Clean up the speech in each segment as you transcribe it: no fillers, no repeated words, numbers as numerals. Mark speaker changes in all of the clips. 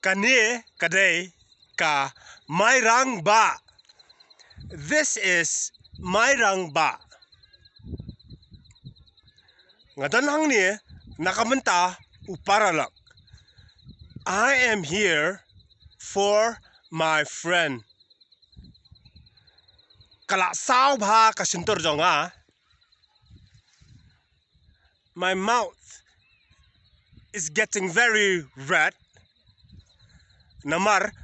Speaker 1: Kani kadai ka mayrang ba. This is mayrang ba. Ngadanhang ni nakamanta uparalak. I am here for my friend. Kala sao bha kasintor jonga. My mouth is getting very red. Namar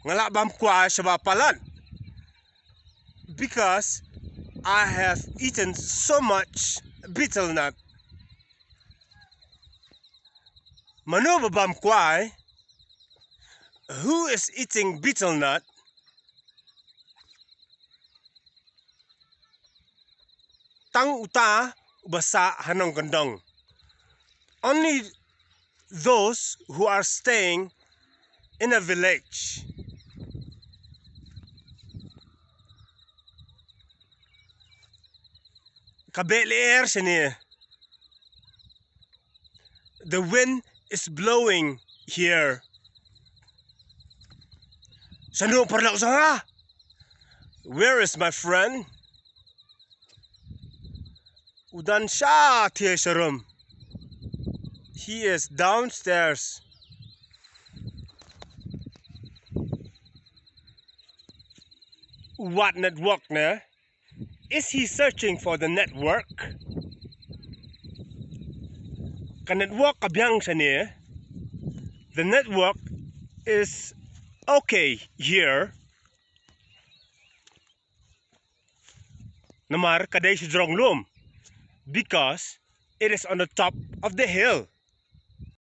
Speaker 1: ngalabam kwa shabapalan. Because I have eaten so much betel nut. Mano babam kwai? Who is eating betel nut? Tang uta basa hanong gandong. Only those who are staying in a village. Kabeli air sini. The wind is blowing here. Sanu parlak sanga? Where is my friend? Udan siya tiya sa room. He is downstairs. What network na? Is he searching for the network? Ka network kabyang siya ni. The network is okay here. Namar kaday si drong loom. Because it is on the top of the hill.